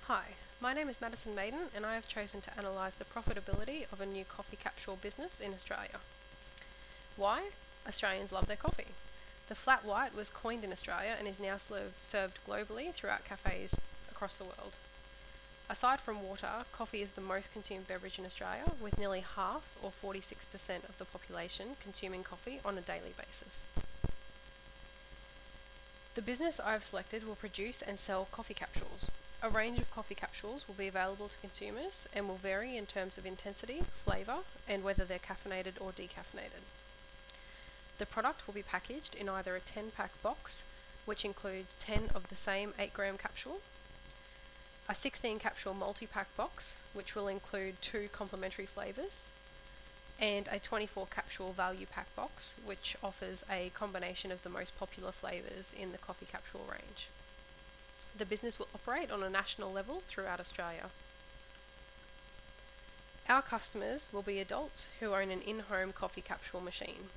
Hi, my name is Madison Maiden and I have chosen to analyse the profitability of a new coffee capsule business in Australia. Why? Australians love their coffee. The flat white was coined in Australia and is now served globally throughout cafes across the world. Aside from water, coffee is the most consumed beverage in Australia, with nearly half, or 46% of the population, consuming coffee on a daily basis. The business I have selected will produce and sell coffee capsules. A range of coffee capsules will be available to consumers and will vary in terms of intensity, flavour, and whether they're caffeinated or decaffeinated. The product will be packaged in either a 10-pack box, which includes 10 of the same 8-gram capsule, a 16-capsule multi-pack box, which will include 2 complementary flavours, and a 24-capsule value pack box, which offers a combination of the most popular flavours in the coffee capsule range. The business will operate on a national level throughout Australia. Our customers will be adults who own an in-home coffee capsule machine.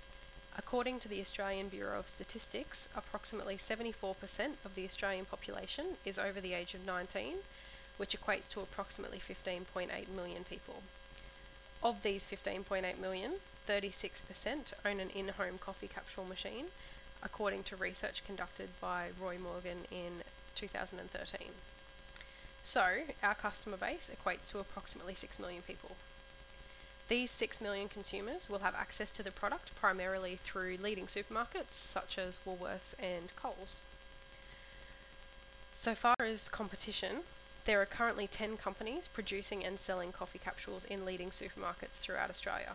According to the Australian Bureau of Statistics, approximately 74% of the Australian population is over the age of 19, which equates to approximately 15.8 million people. Of these 15.8 million, 36% own an in-home coffee capsule machine, according to research conducted by Roy Morgan in 2013. So, our customer base equates to approximately 6 million people. These 6 million consumers will have access to the product primarily through leading supermarkets such as Woolworths and Coles. So far as competition, there are currently 10 companies producing and selling coffee capsules in leading supermarkets throughout Australia.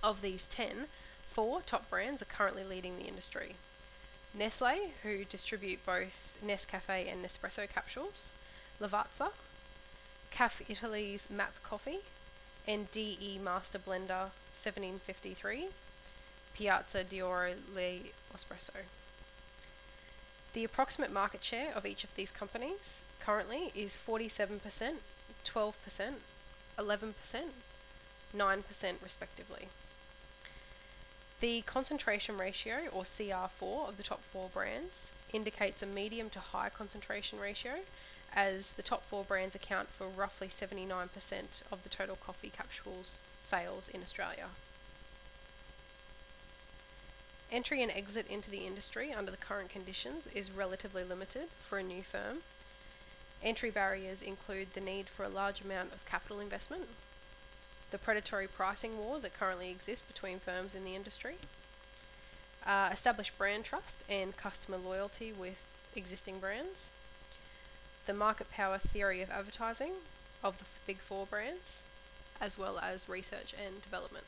Of these 10, 4 top brands are currently leading the industry. Nestle, who distribute both Nescafe and Nespresso capsules, Lavazza, Caf Italy's Map Coffee, and DE Master Blender 1753, Piazza d'Oro Le Espresso. The approximate market share of each of these companies currently is 47%, 12%, 11%, 9% respectively. The concentration ratio, or CR4, of the top 4 brands indicates a medium to high concentration ratio, as the top 4 brands account for roughly 79% of the total coffee capsules sales in Australia. Entry and exit into the industry under the current conditions is relatively limited for a new firm. Entry barriers include the need for a large amount of capital investment, the predatory pricing war that currently exists between firms in the industry, established brand trust and customer loyalty with existing brands, the market power theory of advertising of the big 4 brands, as well as research and development.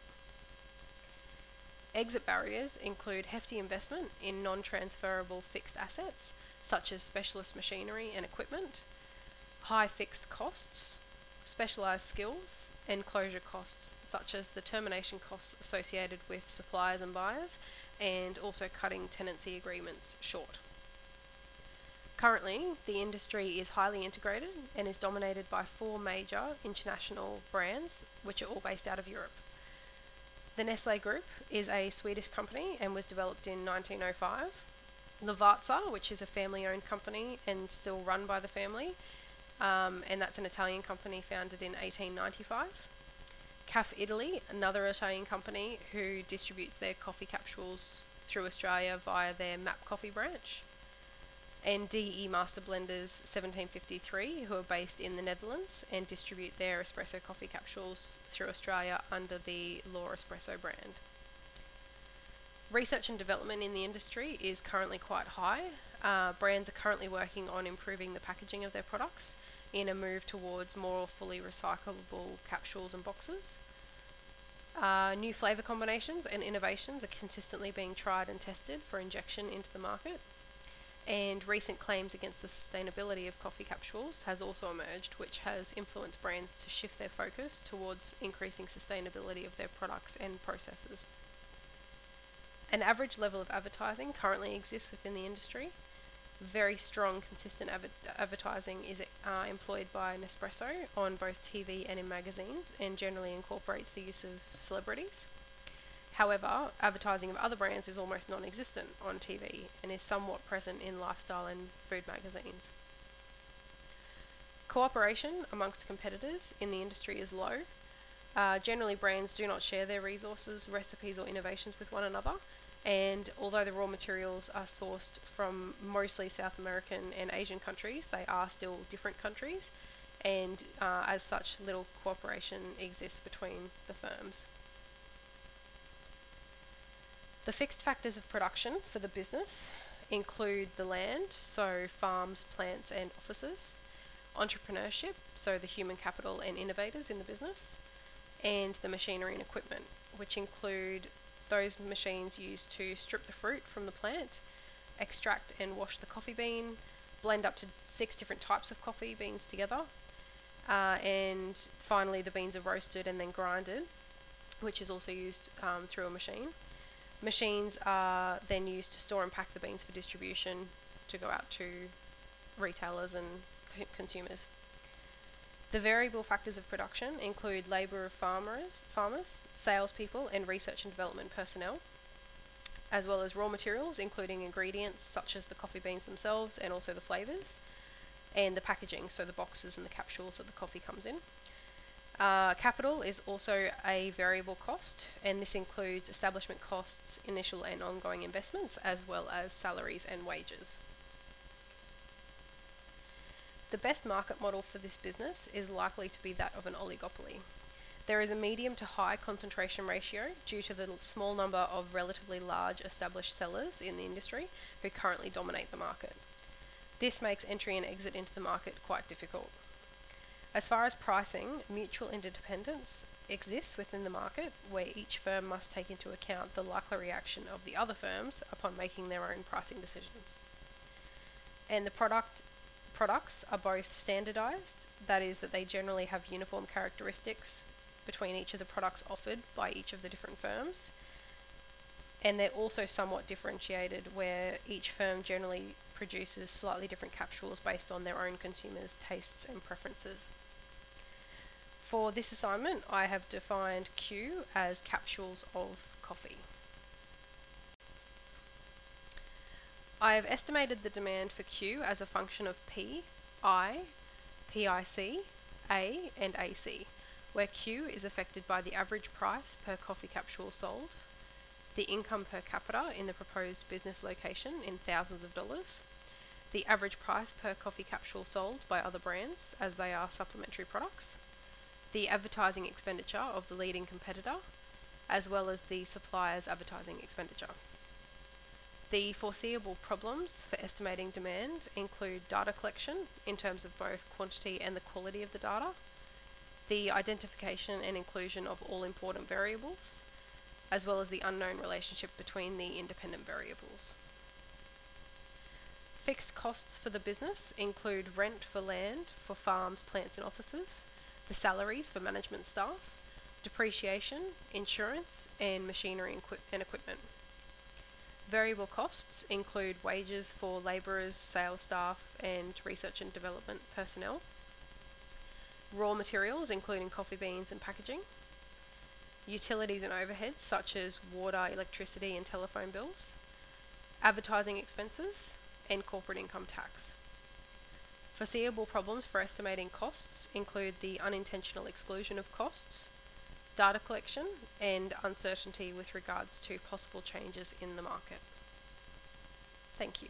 Exit barriers include hefty investment in non-transferable fixed assets, such as specialist machinery and equipment, high fixed costs, specialised skills, and closure costs, such as the termination costs associated with suppliers and buyers, and also cutting tenancy agreements short. Currently, the industry is highly integrated and is dominated by 4 major international brands, which are all based out of Europe. The Nestle Group is a Swedish company and was developed in 1905. Lavazza, which is a family-owned company and still run by the family, and that's an Italian company founded in 1895. Caf Italy, another Italian company who distributes their coffee capsules through Australia via their Map Coffee branch. And DE Master Blenders 1753, who are based in the Netherlands and distribute their espresso coffee capsules through Australia under the Law Espresso brand. Research and development in the industry is currently quite high. Brands are currently working on improving the packaging of their products in a move towards more fully recyclable capsules and boxes. New flavour combinations and innovations are consistently being tried and tested for injection into the market. And recent claims against the sustainability of coffee capsules has also emerged, which has influenced brands to shift their focus towards increasing sustainability of their products and processes. An average level of advertising currently exists within the industry. Very strong, consistent advertising is employed by Nespresso on both TV and in magazines, and generally incorporates the use of celebrities. However, advertising of other brands is almost non-existent on TV and is somewhat present in lifestyle and food magazines. Cooperation amongst competitors in the industry is low. Generally, brands do not share their resources, recipes, or innovations with one another. And although the raw materials are sourced from mostly South American and Asian countries, they are still different countries, and as such, little cooperation exists between the firms. The fixed factors of production for the business include the land, so farms, plants, and offices, entrepreneurship, so the human capital and innovators in the business, and the machinery and equipment, which include those machines used to strip the fruit from the plant, extract and wash the coffee bean, blend up to 6 different types of coffee beans together, and finally the beans are roasted and then grinded, which is also used through a machine. Machines are then used to store and pack the beans for distribution to go out to retailers and consumers. The variable factors of production include labour of farmers, salespeople, and research and development personnel, as well as raw materials, including ingredients such as the coffee beans themselves and also the flavours, and the packaging, so the boxes and the capsules that the coffee comes in. Capital is also a variable cost, and this includes establishment costs, initial and ongoing investments, as well as salaries and wages. The best market model for this business is likely to be that of an oligopoly. There is a medium to high concentration ratio due to the small number of relatively large established sellers in the industry who currently dominate the market. This makes entry and exit into the market quite difficult. As far as pricing, mutual interdependence exists within the market, where each firm must take into account the likely reaction of the other firms upon making their own pricing decisions. And the products are both standardized, that is, that they generally have uniform characteristics between each of the products offered by each of the different firms, and they're also somewhat differentiated, where each firm generally produces slightly different capsules based on their own consumers' tastes and preferences. For this assignment, I have defined Q as capsules of coffee. I have estimated the demand for Q as a function of P, I, PIC, A, and AC, where Q is affected by the average price per coffee capsule sold, the income per capita in the proposed business location in thousands of dollars, the average price per coffee capsule sold by other brands, as they are supplementary products, the advertising expenditure of the leading competitor, as well as the supplier's advertising expenditure. The foreseeable problems for estimating demand include data collection in terms of both quantity and the quality of the data, the identification and inclusion of all important variables, as well as the unknown relationship between the independent variables. Fixed costs for the business include rent for land for farms, plants and offices, the salaries for management staff, depreciation, insurance, and machinery and equipment. Variable costs include wages for labourers, sales staff, and research and development personnel, raw materials including coffee beans and packaging, utilities and overheads such as water, electricity, and telephone bills, advertising expenses, and corporate income tax. Foreseeable problems for estimating costs include the unintentional exclusion of costs, data collection, and uncertainty with regards to possible changes in the market. Thank you.